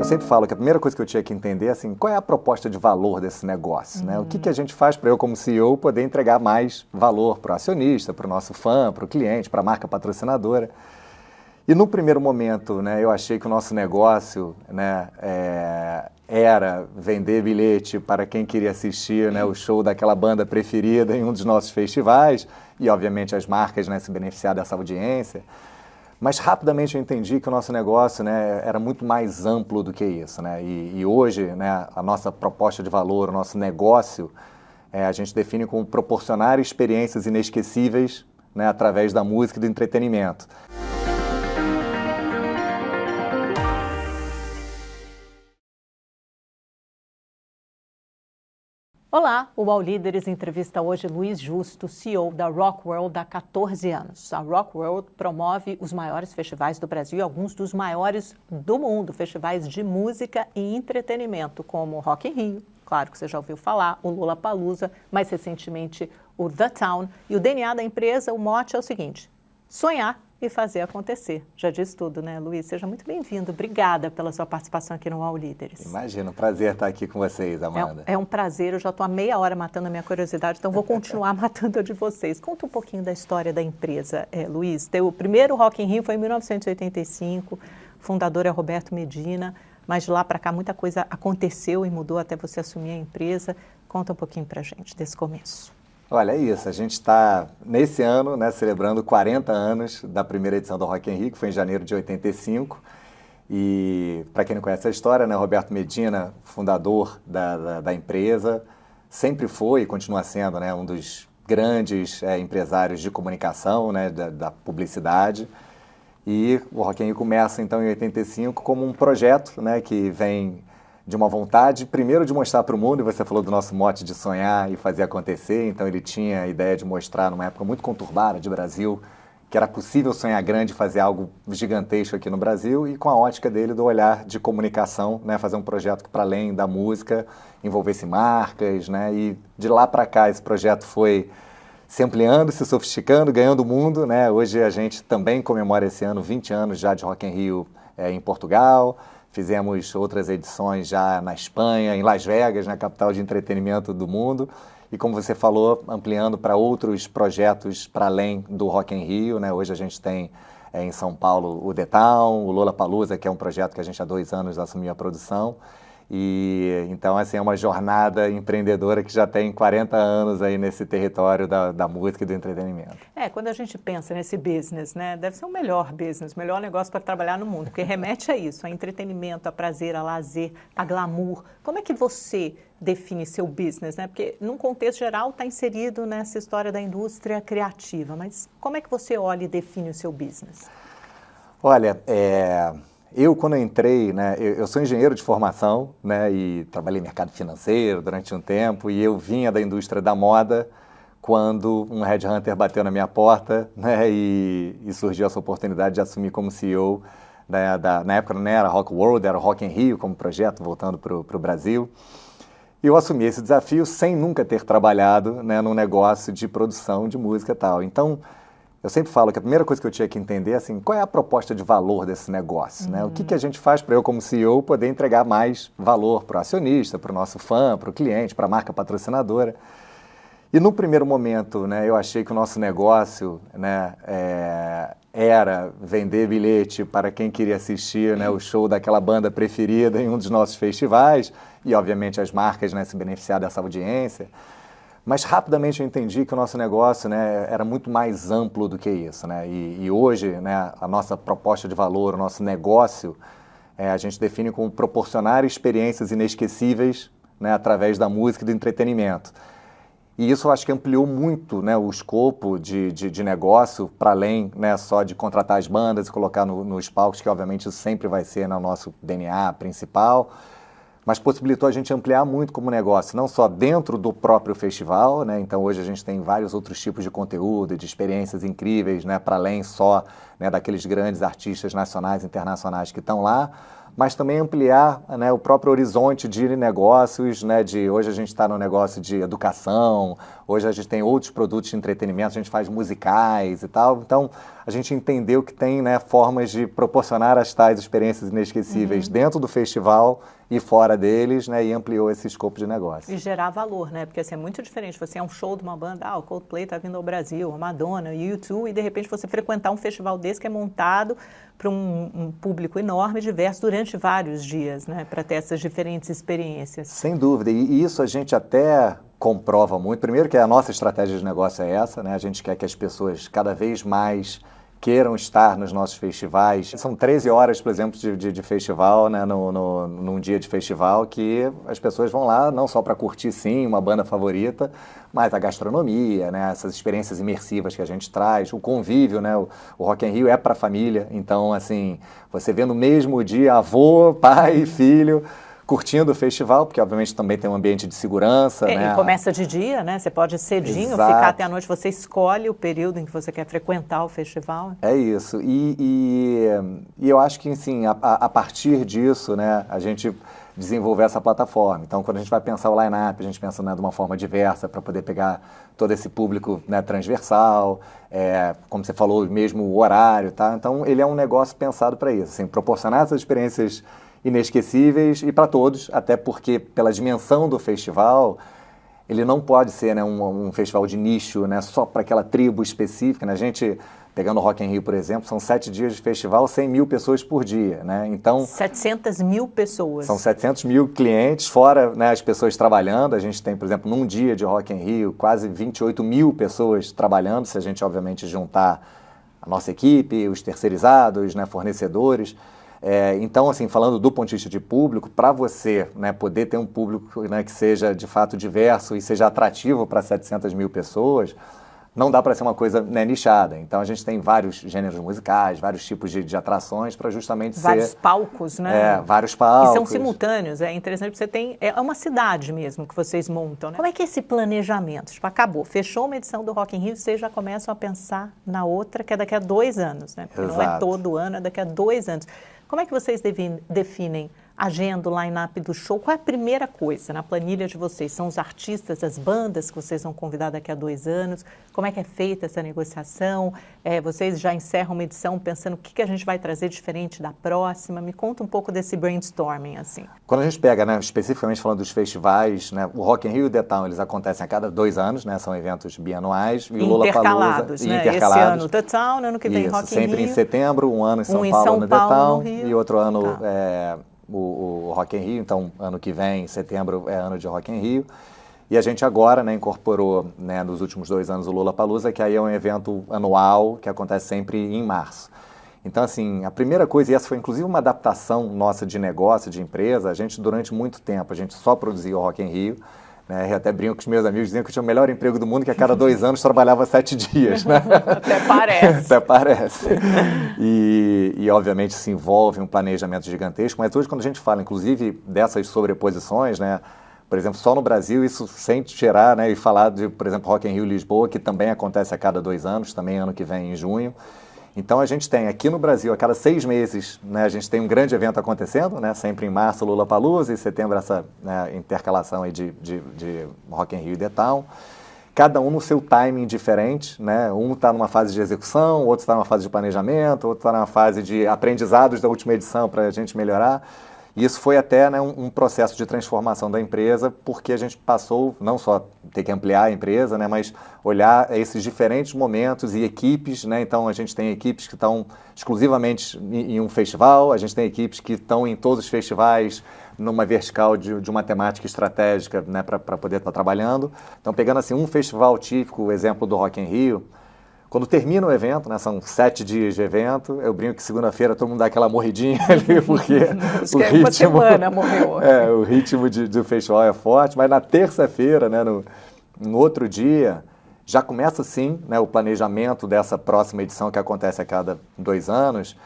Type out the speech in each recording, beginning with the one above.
sempre falo que a primeira coisa que eu tinha que entender é assim, qual é a proposta de valor desse negócio, né? O que a gente faz para eu, como CEO, poder entregar mais valor para o acionista, para o nosso fã, para o cliente, para a marca patrocinadora. E no primeiro momento, né, eu achei que o nosso negócio, né, era vender bilhete para quem queria assistir, né, o show daquela banda preferida em um dos nossos festivais e, obviamente, as marcas, né, se beneficiar dessa audiência. Mas rapidamente eu entendi que o nosso negócio, né, era muito mais amplo do que isso, né? E hoje, né, a nossa proposta de valor, o nosso negócio, a gente define como proporcionar experiências inesquecíveis, né, através da música e do entretenimento. Olá, o All Líderes entrevista hoje Luiz Justo, CEO da Rockworld há 14 anos. A Rockworld promove os maiores festivais do Brasil e alguns dos maiores do mundo, festivais de música e entretenimento, como o Rock in Rio, claro que você já ouviu falar, o Lollapalooza, mais recentemente o The Town. E o DNA da empresa, o mote é o seguinte: sonhar e fazer acontecer. Já disse tudo, né, Luiz? Seja muito bem-vindo. Obrigada pela sua participação aqui no All Líderes. Imagina, um prazer estar aqui com vocês, Amanda. É um prazer, eu já estou há meia hora matando a minha curiosidade, então vou continuar matando a de vocês. Conta um pouquinho da história da empresa, Luiz. O primeiro Rock in Rio foi em 1985, o fundador é Roberto Medina, mas de lá para cá muita coisa aconteceu e mudou até você assumir a empresa. Conta um pouquinho para a gente desse começo. Olha, é isso, a gente está, nesse ano, né, celebrando 40 anos da primeira edição do Rock in Rio, que foi em janeiro de 85. E, para quem não conhece a história, né, Roberto Medina, fundador da empresa, sempre foi e continua sendo, né, um dos grandes empresários de comunicação, né, da publicidade. E o Rock in Rio começa, então, em 85 como um projeto, né, que vem de uma vontade, primeiro de mostrar para o mundo, e você falou do nosso mote de sonhar e fazer acontecer, então ele tinha a ideia de mostrar, numa época muito conturbada de Brasil, que era possível sonhar grande e fazer algo gigantesco aqui no Brasil, e com a ótica dele do olhar de comunicação, né, fazer um projeto que, para além da música, envolvesse marcas, né, e de lá para cá esse projeto foi se ampliando, se sofisticando, ganhando o mundo, né. Hoje a gente também comemora esse ano 20 anos já de Rock in Rio em Portugal. Fizemos outras edições já na Espanha, em Las Vegas, na capital de entretenimento do mundo. E como você falou, ampliando para outros projetos para além do Rock in Rio, né? Hoje a gente tem em São Paulo o The Town, o Lollapalooza, que é um projeto que a gente há 2 anos assumiu a produção. E então, assim, é uma jornada empreendedora que já tem 40 anos aí nesse território da música e do entretenimento. Quando a gente pensa nesse business, né, deve ser o melhor business, o melhor negócio para trabalhar no mundo, porque remete a isso, a entretenimento, a prazer, a lazer, a glamour. Como é que você define seu business, né? Porque, num contexto geral, está inserido nessa história da indústria criativa, mas como é que você olha e define o seu business? Olha, eu, quando eu entrei, né, eu sou engenheiro de formação, né, e trabalhei em mercado financeiro durante um tempo, e eu vinha da indústria da moda quando um headhunter bateu na minha porta, né, e surgiu essa oportunidade de assumir como CEO, na época não era Rockworld, era Rock in Rio como projeto, voltando para o Brasil. E eu assumi esse desafio sem nunca ter trabalhado, né, num negócio de produção de música e tal. Então, eu sempre falo que a primeira coisa que eu tinha que entender é assim, qual é a proposta de valor desse negócio, né? O que a gente faz para eu, como CEO, poder entregar mais valor para o acionista, para o nosso fã, para o cliente, para a marca patrocinadora. E no primeiro momento, né, eu achei que o nosso negócio, né, era vender bilhete para quem queria assistir, né, o show daquela banda preferida em um dos nossos festivais e, obviamente, as marcas, né, se beneficiar dessa audiência. Mas rapidamente eu entendi que o nosso negócio, né, era muito mais amplo do que isso, né? E hoje, né, a nossa proposta de valor, o nosso negócio, a gente define como proporcionar experiências inesquecíveis, né, através da música e do entretenimento. E isso eu acho que ampliou muito, né, o escopo de negócio, para além, né, só de contratar as bandas e colocar nos palcos, que obviamente isso sempre vai ser, né, o nosso DNA principal, mas possibilitou a gente ampliar muito como negócio, não só dentro do próprio festival, né? Então hoje a gente tem vários outros tipos de conteúdo e de experiências incríveis, né, para além só, né, daqueles grandes artistas nacionais e internacionais que estão lá, mas também ampliar, né, o próprio horizonte de negócios, né, hoje a gente está no negócio de educação, hoje a gente tem outros produtos de entretenimento, a gente faz musicais e tal, então a gente entendeu que tem, né, formas de proporcionar as tais experiências inesquecíveis dentro do festival e fora deles, né, e ampliou esse escopo de negócio. E gerar valor, né? Porque assim, é muito diferente. Você é um show de uma banda, o Coldplay está vindo ao Brasil, a Madonna, o U2, e de repente você frequentar um festival desse que é montado para um público enorme, diverso, durante vários dias, né? Para ter essas diferentes experiências. Sem dúvida, e isso a gente até comprova muito. Primeiro que a nossa estratégia de negócio é essa, né? A gente quer que as pessoas cada vez mais queiram estar nos nossos festivais. São 13 horas, por exemplo, de festival, né, num dia de festival, que as pessoas vão lá não só para curtir, sim, uma banda favorita, mas a gastronomia, né, essas experiências imersivas que a gente traz, o convívio, né, o Rock in Rio é para a família, então, assim, você vê no mesmo dia avô, pai, filho, curtindo o festival, porque obviamente também tem um ambiente de segurança, né? E começa de dia, né? Você pode cedinho Exato. Ficar até a noite, você escolhe o período em que você quer frequentar o festival. É isso, e eu acho que, assim, a partir disso, né, a gente desenvolver essa plataforma. Então, quando a gente vai pensar o line-up, a gente pensa, né, de uma forma diversa para poder pegar todo esse público, né, transversal, como você falou, mesmo o horário, tá? Então, ele é um negócio pensado para isso, assim, proporcionar essas experiências inesquecíveis e para todos, até porque pela dimensão do festival, ele não pode ser, né, um festival de nicho, né, só para aquela tribo específica, né? A gente, pegando o Rock in Rio, por exemplo, são 7 dias de festival, 100 mil pessoas por dia, né? Então, 700 mil pessoas. São 700 mil clientes, fora, né, as pessoas trabalhando. A gente tem, por exemplo, num dia de Rock in Rio, quase 28 mil pessoas trabalhando, se a gente, obviamente, juntar a nossa equipe, os terceirizados, né, fornecedores. Então, assim, falando do ponto de vista de público, para você, né, poder ter um público, né, que seja de fato diverso e seja atrativo para 700 mil pessoas, não dá para ser uma coisa, né, nichada. Então, a gente tem vários gêneros musicais, vários tipos de atrações para justamente vários palcos, né? Vários palcos. E são simultâneos, é interessante, você tem, é uma cidade mesmo que vocês montam, né? Como é que é esse planejamento? Tipo, acabou, fechou uma edição do Rock in Rio, vocês já começam a pensar na outra, que é daqui a 2 anos, né? Porque não é todo ano, é daqui a 2 anos. Como é que vocês definem a agenda, o line-up do show? Qual é a primeira coisa na planilha de vocês? São os artistas, as bandas que vocês vão convidar daqui a 2 anos? Como é que é feita essa negociação? Vocês já encerram uma edição pensando o que a gente vai trazer diferente da próxima? Me conta um pouco desse brainstorming, assim. Quando a gente pega, né, especificamente falando dos festivais, né, o Rock in Rio e o The Town, eles acontecem a cada 2 anos, né, são eventos bianuais. E o intercalados, né? Intercalados. Esse ano o The Town, ano que vem Isso, Rock in Rio. sempre em setembro, um ano em São Paulo no The Town e outro ano o Rock in Rio. Então, ano que vem, setembro, é ano de Rock in Rio. E a gente agora, né, incorporou, né, nos últimos 2 anos o Lollapalooza, que aí é um evento anual que acontece sempre em março. Então, assim, a primeira coisa, e essa foi inclusive uma adaptação nossa de negócio, de empresa, a gente durante muito tempo, a gente só produzia o Rock in Rio, né, eu até brinco com os meus amigos, diziam que eu tinha o melhor emprego do mundo, que a cada 2 anos trabalhava 7 dias, né? Até parece. Até parece. E obviamente se envolve um planejamento gigantesco, mas hoje quando a gente fala, inclusive, dessas sobreposições, né, por exemplo, só no Brasil, isso sem tirar, né, e falar de, por exemplo, Rock in Rio Lisboa, que também acontece a cada 2 anos, também ano que vem em junho. Então a gente tem aqui no Brasil, a cada 6 meses, né, a gente tem um grande evento acontecendo, né, sempre em março o Lollapalooza, e setembro essa, né, intercalação aí de Rock in Rio e The Town. Cada um no seu timing diferente, né? Um está numa fase de execução, outro está numa fase de planejamento, outro está numa fase de aprendizados da última edição para a gente melhorar. E isso foi até, né, um processo de transformação da empresa, porque a gente passou não só ter que ampliar a empresa, né, mas olhar esses diferentes momentos e equipes, né? Então a gente tem equipes que estão exclusivamente em um festival, a gente tem equipes que estão em todos os festivais numa vertical de uma temática estratégica, né, para poder estar trabalhando. Então, pegando assim um festival típico, o exemplo do Rock in Rio, quando termina o evento, né, são 7 dias de evento, eu brinco que segunda-feira todo mundo dá aquela morridinha ali, porque o ritmo, uma semana morreu. O ritmo do festival é forte, mas na terça-feira, né, no outro dia, já começa sim, né, o planejamento dessa próxima edição que acontece a cada 2 anos.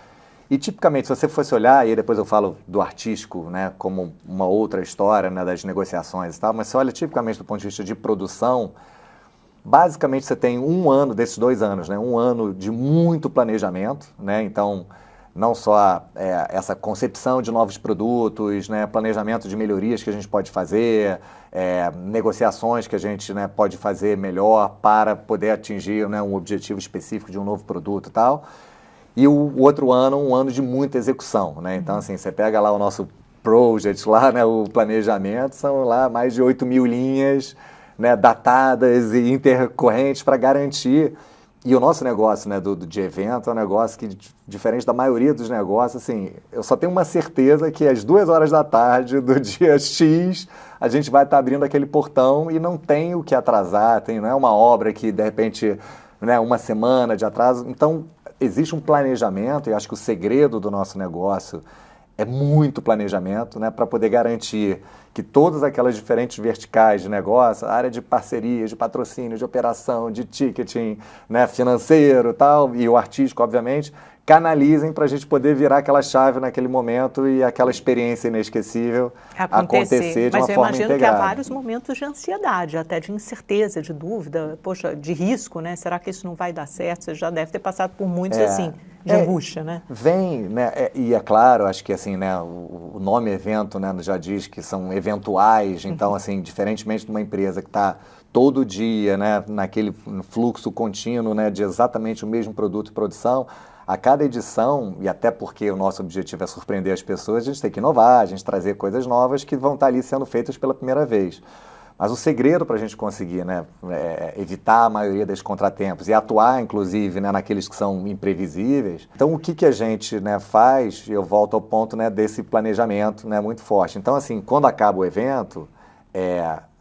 E tipicamente, se você fosse olhar, e aí depois eu falo do artístico, né, como uma outra história, né, das negociações e tal, mas você olha tipicamente do ponto de vista de produção, basicamente você tem 1 ano desses 2 anos, né, 1 ano de muito planejamento, né, então não só essa concepção de novos produtos, né, planejamento de melhorias que a gente pode fazer, negociações que a gente, né, pode fazer melhor para poder atingir, né, um objetivo específico de um novo produto e tal. E o outro ano, um ano de muita execução, né? Então, assim, você pega lá o nosso project, lá, né, o planejamento, são lá mais de 8.000 linhas, né, datadas e intercorrentes para garantir. E o nosso negócio, né, de evento é um negócio que, diferente da maioria dos negócios, assim, eu só tenho uma certeza que às 2 horas da tarde do dia X, a gente vai estar abrindo aquele portão e não tem o que atrasar, não é uma obra que, de repente, né, uma semana de atraso. Então, existe um planejamento, e acho que o segredo do nosso negócio é muito planejamento, né, para poder garantir que todas aquelas diferentes verticais de negócio, a área de parcerias, de patrocínio, de operação, de ticketing, né, financeiro tal, e o artístico, obviamente, canalizem para a gente poder virar aquela chave naquele momento e aquela experiência inesquecível acontecer de uma forma integrada. Mas eu imagino que há vários momentos de ansiedade, até de incerteza, de dúvida, poxa, de risco, né? Será que isso não vai dar certo? Você já deve ter passado por muitos assim, de angústia, né? Vem, né? E é claro, acho que assim, né, o nome evento, né, já diz que são eventuais, então assim, diferentemente de uma empresa que está todo dia, né, naquele fluxo contínuo, né, de exatamente o mesmo produto e produção, a cada edição, e até porque o nosso objetivo é surpreender as pessoas, a gente tem que inovar, a gente trazer coisas novas que vão estar ali sendo feitas pela primeira vez. Mas o segredo para a gente conseguir, né, evitar a maioria dos contratempos e atuar, inclusive, né, naqueles que são imprevisíveis. Então, o que a gente, né, faz, eu volto ao ponto, né, desse planejamento, né, muito forte. Então, assim, quando acaba o evento,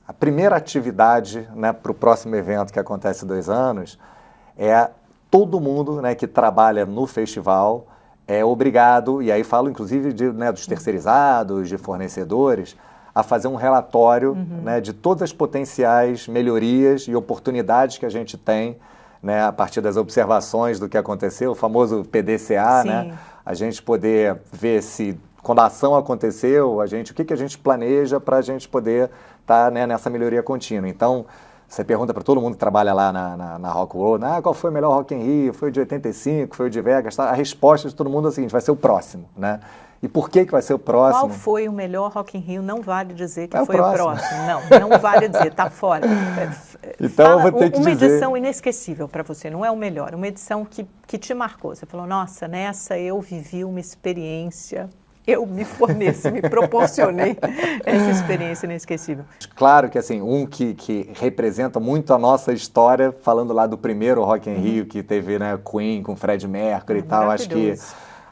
a primeira atividade, né, para o próximo evento que acontece 2 anos é todo mundo, né, que trabalha no festival é obrigado, e aí falo inclusive né, dos terceirizados, de fornecedores, a fazer um relatório né, de todas as potenciais melhorias e oportunidades que a gente tem, né, a partir das observações do que aconteceu, o famoso PDCA, né, a gente poder ver se, quando a ação aconteceu, o que a gente planeja para a gente poder estar, né, nessa melhoria contínua. Então, você pergunta para todo mundo que trabalha lá na Rock World, qual foi o melhor Rock in Rio? Foi o de 85, foi o de Vegas? Tá? A resposta de todo mundo é a seguinte, vai ser o próximo, né? E por que vai ser o próximo? Qual foi o melhor Rock in Rio? Não vale dizer que foi o próximo. Não vale dizer, está fora. Então eu vou ter que uma dizer... edição inesquecível para você, não é o melhor, uma edição que te marcou. Você falou, nossa, nessa eu vivi uma experiência... Eu me forneci, me proporcionei essa experiência inesquecível. Claro que assim, que representa muito a nossa história, falando lá do primeiro Rock in Rio, que teve, né, Queen com Fred Mercury e tal, acho que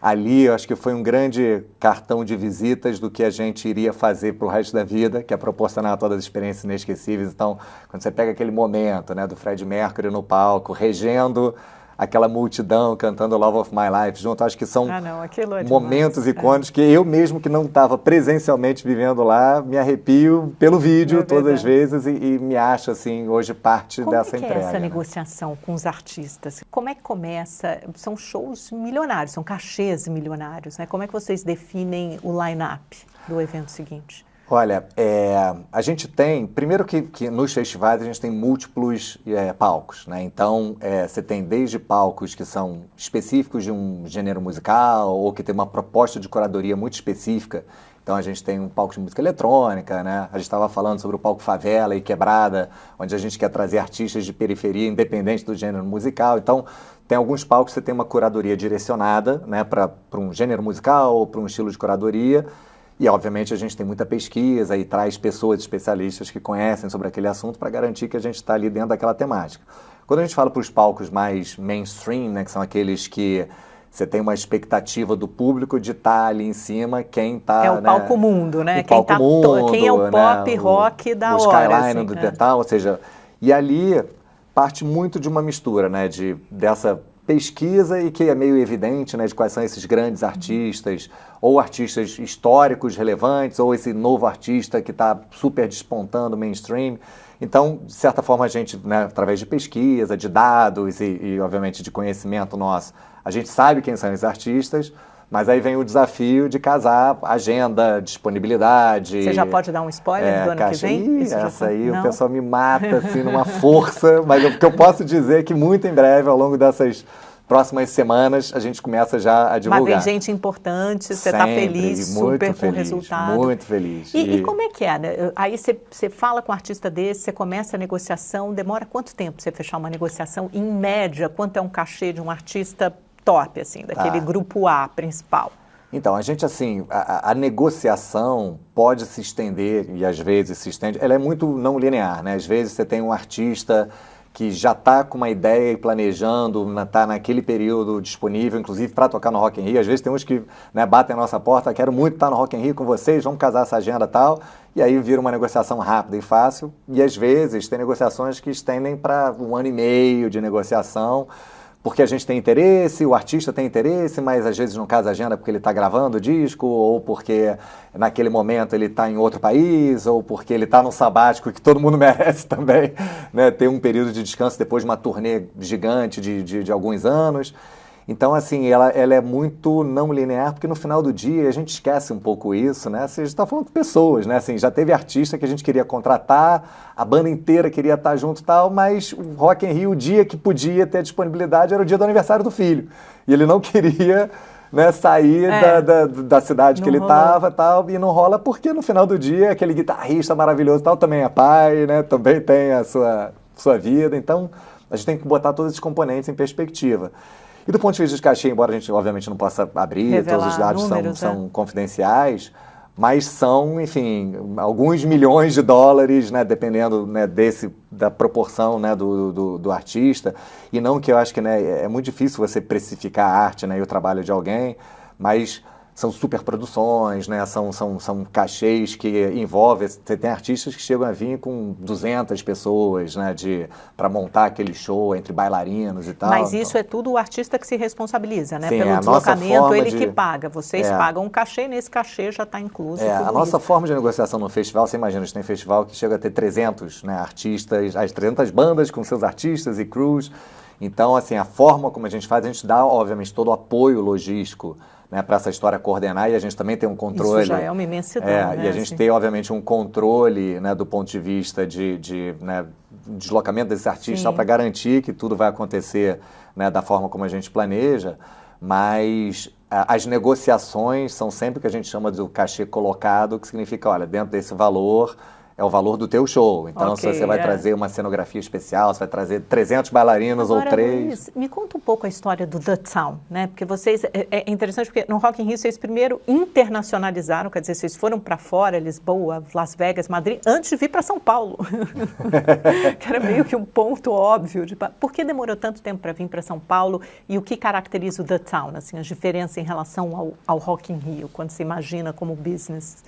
ali acho que foi um grande cartão de visitas do que a gente iria fazer para o resto da vida, que é proporcionar todas as experiências inesquecíveis. Então, quando você pega aquele momento, né, do Fred Mercury no palco, regendo aquela multidão cantando Love of My Life junto, acho que são momentos icônicos que eu mesmo que não estava presencialmente vivendo lá, me arrepio pelo vídeo todas as vezes e me acho assim, hoje parte dessa entrega. Como é essa negociação com os artistas? Como é que começa? São shows milionários, são cachês milionários, né? Como é que vocês definem o line-up do evento seguinte? Olha, a gente tem, primeiro que nos festivais a gente tem múltiplos palcos, né? Então, você tem desde palcos que são específicos de um gênero musical ou que tem uma proposta de curadoria muito específica. Então, a gente tem um palco de música eletrônica, né? A gente estava falando sobre o palco Favela e Quebrada, onde a gente quer trazer artistas de periferia, independente do gênero musical. Então, tem alguns palcos que você tem uma curadoria direcionada, né, para um gênero musical ou para um estilo de curadoria. E, obviamente, a gente tem muita pesquisa e traz pessoas especialistas que conhecem sobre aquele assunto para garantir que a gente está ali dentro daquela temática. Quando a gente fala para os palcos mais mainstream, né, que são aqueles que você tem uma expectativa do público de estar ali em cima, quem está... É o palco mundo, né? Quem é o pop, rock da hora. O skyline do detalhe, ou seja... E ali parte muito de uma mistura, né, dessa pesquisa e que é meio evidente, né, de quais são esses grandes artistas, ou artistas históricos relevantes, ou esse novo artista que está super despontando mainstream. Então, de certa forma, a gente, né, através de pesquisa, de dados e, obviamente, de conhecimento nosso, a gente sabe quem são os artistas, mas aí vem o desafio de casar agenda, disponibilidade. Você já pode dar um spoiler do ano que vem? Essa aí o pessoal me mata assim, numa força, mas o que eu posso dizer é que muito em breve, ao longo dessas próximas semanas a gente começa já a divulgar. Mas vem gente importante, você está feliz, super com o resultado. Muito feliz. E como é que é, né? Aí você fala com um artista desse, você começa a negociação, demora quanto tempo para você fechar uma negociação? Em média, quanto é um cachê de um artista top, assim, daquele grupo A principal? Então, a gente, assim, a negociação pode se estender, e às vezes se estende, ela é muito não linear, né? Às vezes você tem um artista que já está com uma ideia e planejando, está naquele período disponível, inclusive para tocar no Rock in Rio. Às vezes tem uns que, né, batem a nossa porta, quero muito estar no Rock in Rio com vocês, vamos casar essa agenda e tal, e aí vira uma negociação rápida e fácil. E às vezes tem negociações que estendem para 1 ano e meio de negociação, porque a gente tem interesse, o artista tem interesse, mas às vezes não casa a agenda porque ele está gravando o disco, ou porque naquele momento ele está em outro país, ou porque ele está num sabático que todo mundo merece também, né, ter um período de descanso depois de uma turnê gigante de alguns anos. Então, assim, ela é muito não linear, porque no final do dia a gente esquece um pouco isso, né? Assim, a gente está falando com pessoas, né? Assim, já teve artista que a gente queria contratar, a banda inteira queria estar junto e tal, mas o Rock in Rio, o dia que podia ter disponibilidade era o dia do aniversário do filho. E ele não queria, né, sair da cidade que ele estava, tal, e não rola porque no final do dia aquele guitarrista maravilhoso tal também é pai, né? Também tem a sua vida. Então, a gente tem que botar todos esses componentes em perspectiva. E do ponto de vista de cachê, embora a gente obviamente não possa abrir, revelar, todos os dados são confidenciais, mas são, enfim, alguns milhões de dólares, né, dependendo, né, da proporção, né, do artista. E não que eu acho que, né, é muito difícil você precificar a arte, né, e o trabalho de alguém, mas são superproduções, né? São cachês que envolvem... Você tem artistas que chegam a vir com 200 pessoas, né? Para montar aquele show entre bailarinos e tal. Mas isso é tudo o artista que se responsabiliza, né? Sim, pelo deslocamento, ele que paga. Vocês pagam um cachê, nesse cachê já está incluso tudo a nossa isso. Forma de negociação no festival, você imagina, a gente tem festival que chega a ter 300, né, artistas, as 300 bandas com seus artistas e crews. Então, assim, a forma como a gente faz, a gente dá, obviamente, todo o apoio logístico, né, para essa história coordenar, e a gente também tem um controle. Isso já é uma imensidão, né? E a gente tem, obviamente, um controle, né, do ponto de vista de né, deslocamento desses artistas para garantir que tudo vai acontecer, né, da forma como a gente planeja, mas as negociações são sempre o que a gente chama do cachê colocado, que significa, olha, dentro desse valor é o valor do teu show. Então, se você vai trazer uma cenografia especial, você vai trazer 300 bailarinos ou 3... Luiz, me conta um pouco a história do The Town, né? Porque vocês... É interessante porque no Rock in Rio vocês primeiro internacionalizaram, quer dizer, vocês foram para fora, Lisboa, Las Vegas, Madrid, antes de vir para São Paulo. Que era meio que um ponto óbvio. Por que demorou tanto tempo para vir para São Paulo e o que caracteriza o The Town, assim, as diferenças em relação ao Rock in Rio, quando você imagina como business?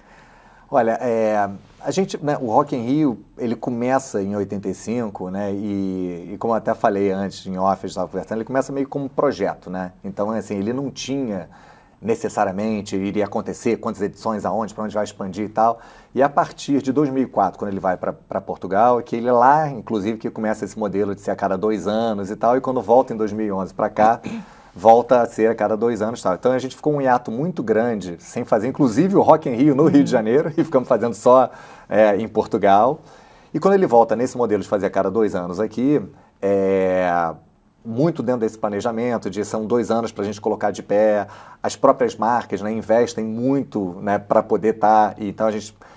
Olha, a gente, né, o Rock in Rio, ele começa em 85, né, e como eu até falei antes, em off, a gente estava conversando, ele começa meio como um projeto, né, então, assim, ele não tinha necessariamente, iria acontecer, quantas edições, aonde, para onde vai expandir e tal, e a partir de 2004, quando ele vai para Portugal, é que ele lá, inclusive, que começa esse modelo de ser a cada 2 anos e tal, e quando volta em 2011 para cá, volta a ser a cada 2 anos. Tal. Então a gente ficou um hiato muito grande, sem fazer, inclusive o Rock in Rio no Rio de Janeiro, e ficamos fazendo só em Portugal. E quando ele volta nesse modelo de fazer a cada 2 anos aqui, muito dentro desse planejamento, são 2 anos para a gente colocar de pé, as próprias marcas, né, investem muito, né, para poder estar. Então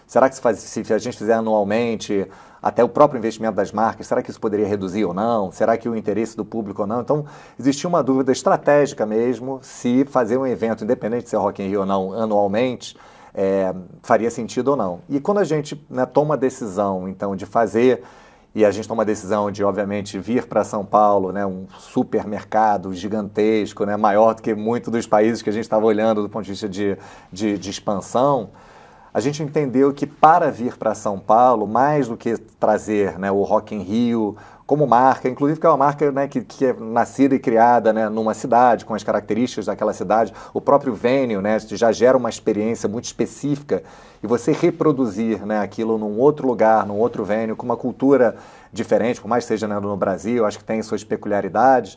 será que se a gente fizer anualmente, até o próprio investimento das marcas, será que isso poderia reduzir ou não? Será que o interesse do público ou não? Então, existia uma dúvida estratégica mesmo, se fazer um evento, independente de ser Rock in Rio ou não, anualmente, faria sentido ou não. E quando a gente, né, toma a decisão, então, de fazer, e a gente toma a decisão de, obviamente, vir para São Paulo, né, um supermercado gigantesco, né, maior do que muitos dos países que a gente estava olhando do ponto de vista de expansão, a gente entendeu que para vir para São Paulo, mais do que trazer, né, o Rock in Rio como marca, inclusive que é uma marca, né, que é nascida e criada, né, numa cidade, com as características daquela cidade, o próprio venue, né, já gera uma experiência muito específica, e você reproduzir, né, aquilo num outro lugar, num outro venue, com uma cultura diferente, por mais que seja, né, no Brasil, acho que tem suas peculiaridades.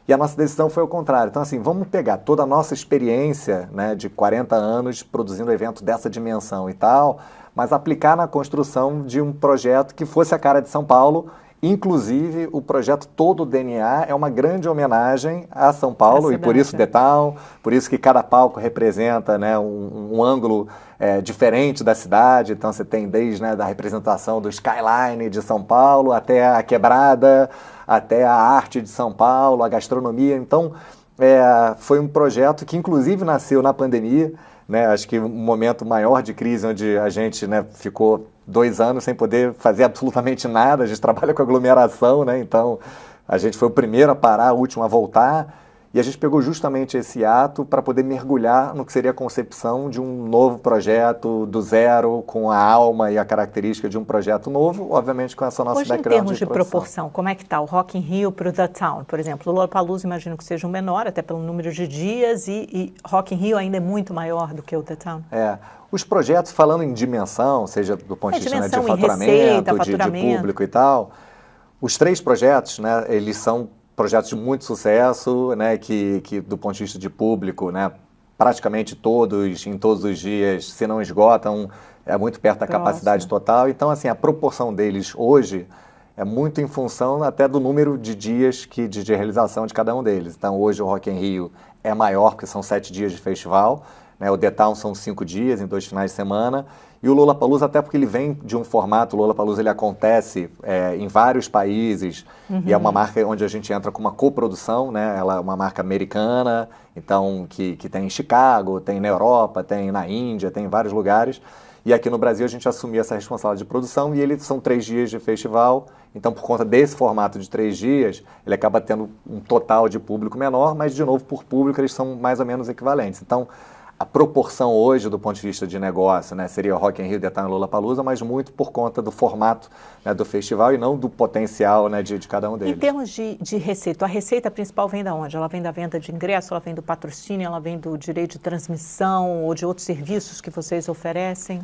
E a nossa decisão foi o contrário. Então, assim, vamos pegar toda a nossa experiência, né, de 40 anos produzindo evento dessa dimensão e tal, mas aplicar na construção de um projeto que fosse a cara de São Paulo Inclusive, o projeto todo, o DNA, é uma grande homenagem a São Paulo, e por isso The Town, por isso que cada palco representa, né, um ângulo diferente da cidade. Então você tem desde, né, da representação do skyline de São Paulo, até a quebrada, até a arte de São Paulo, a gastronomia. Então foi um projeto que inclusive nasceu na pandemia, né, acho que um momento maior de crise, onde a gente, né, ficou 2 anos sem poder fazer absolutamente nada. A gente trabalha com aglomeração, né? Então a gente foi o primeiro a parar, o último a voltar, e a gente pegou justamente esse ato para poder mergulhar no que seria a concepção de um novo projeto do zero, com a alma e a característica de um projeto novo, obviamente com essa nossa hoje, background. Em termos de proporção, como é que está o Rock in Rio para o The Town, por exemplo? O Lollapalooza imagino que seja um menor, até pelo número de dias, e Rock in Rio ainda é muito maior do que o The Town. Os projetos, falando em dimensão, seja do ponto de vista, né, de faturamento, receita, de público e tal, os 3 projetos, né, eles são projetos de muito sucesso, né, que do ponto de vista de público, né, praticamente todos, em todos os dias, se não esgotam, é muito perto da capacidade total. Então, assim, a proporção deles hoje é muito em função até do número de dias de realização de cada um deles. Então, hoje o Rock in Rio é maior, porque são 7 dias de festival, né, o The Town são 5 dias, em 2 finais de semana, e o Lollapalooza, até porque ele vem de um formato, o Lollapalooza ele acontece em vários países, e é uma marca onde a gente entra com uma coprodução, né? Ela é uma marca americana, então que tem em Chicago, tem na Europa, tem na Índia, tem em vários lugares, e aqui no Brasil a gente assumiu essa responsabilidade de produção, e eles são 3 dias de festival. Então, por conta desse formato de 3 dias, ele acaba tendo um total de público menor, mas, de novo, por público, eles são mais ou menos equivalentes. Então, a proporção hoje, do ponto de vista de negócio, né, seria o Rock in Rio, The Town e Lollapalooza, mas muito por conta do formato, né, do festival, e não do potencial, né, de cada um deles. Em termos de receita, a receita principal vem da onde? Ela vem da venda de ingresso, ela vem do patrocínio, ela vem do direito de transmissão ou de outros serviços que vocês oferecem?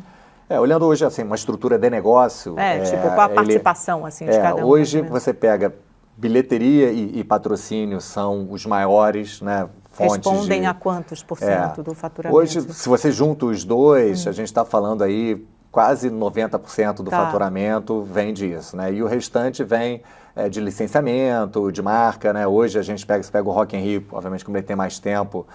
Olhando hoje, assim, uma estrutura de negócio... qual a participação, assim, de cada um? Hoje você pega bilheteria e patrocínio, são os maiores, né, respondem a quantos por cento do faturamento? Hoje, se você junta os dois, a gente está falando aí quase 90% do faturamento vem disso, né? E o restante vem de licenciamento, de marca, né? Hoje a gente pega o Rock in Rio, obviamente como ele tem mais tempo,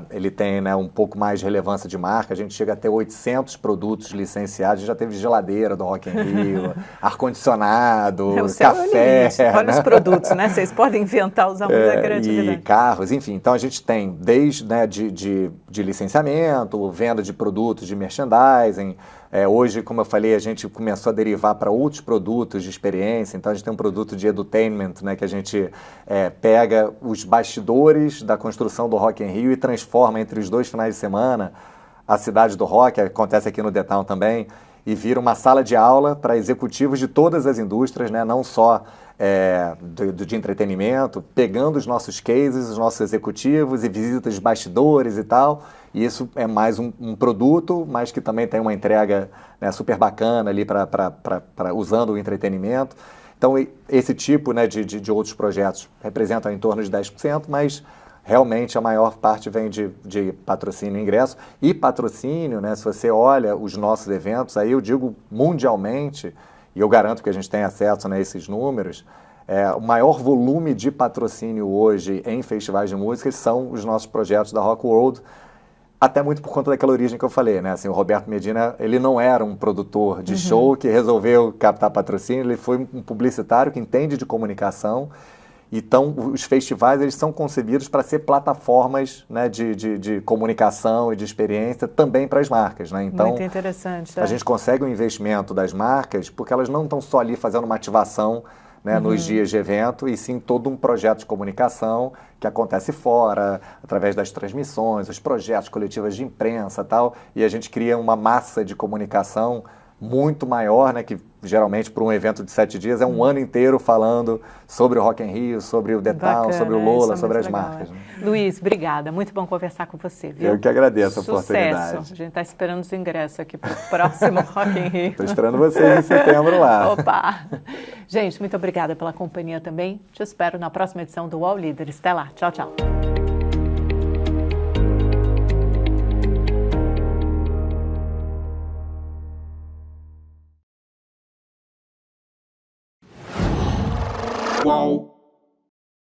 ele tem, né, um pouco mais de relevância de marca. A gente chega a ter 800 produtos licenciados. A gente já teve geladeira do Rock in Rio, ar-condicionado, café. Olha os produtos, né? Vocês podem inventar, usar muita criatividade. E carros, enfim. Então a gente tem desde, né, de licenciamento, venda de produtos, de merchandising. Hoje, como eu falei, a gente começou a derivar para outros produtos de experiência. Então a gente tem um produto de edutainment, né, que a gente pega os bastidores da construção do Rock in Rio e transforma entre os 2 finais de semana a cidade do rock, acontece aqui no The Town também, e vira uma sala de aula para executivos de todas as indústrias, né, não só de entretenimento, pegando os nossos cases, os nossos executivos e visitas de bastidores e tal. E isso é mais um produto, mas que também tem uma entrega, né, super bacana ali usando o entretenimento. Então, esse tipo, né, de outros projetos representam em torno de 10%, mas realmente a maior parte vem de patrocínio e ingresso. E patrocínio, né, se você olha os nossos eventos, aí eu digo mundialmente, e eu garanto que a gente tem acesso, né, a esses números, o maior volume de patrocínio hoje em festivais de música são os nossos projetos da Rock World, até muito por conta daquela origem que eu falei, né? Assim, o Roberto Medina, ele não era um produtor de show que resolveu captar patrocínio, ele foi um publicitário que entende de comunicação. Então, os festivais, eles são concebidos para ser plataformas, né, de comunicação e de experiência também para as marcas, né? Então, muito interessante. A gente consegue um investimento das marcas porque elas não estão só ali fazendo uma ativação, né, nos dias de evento, e sim todo um projeto de comunicação que acontece fora, através das transmissões, os projetos coletivos de imprensa e tal, e a gente cria uma massa de comunicação muito maior, né, que geralmente para um evento de 7 dias é um ano inteiro falando sobre o Rock in Rio, sobre o The Town, sobre o Lola, sobre as marcas. Né? Luiz, obrigada. Muito bom conversar com você, viu? Eu que agradeço a oportunidade. A gente está esperando os ingressos aqui para o próximo Rock in Rio. Estou esperando vocês em setembro lá. Opa! Gente, muito obrigada pela companhia também. Te espero na próxima edição do UOL Líderes. Até lá. Tchau, tchau. Uau.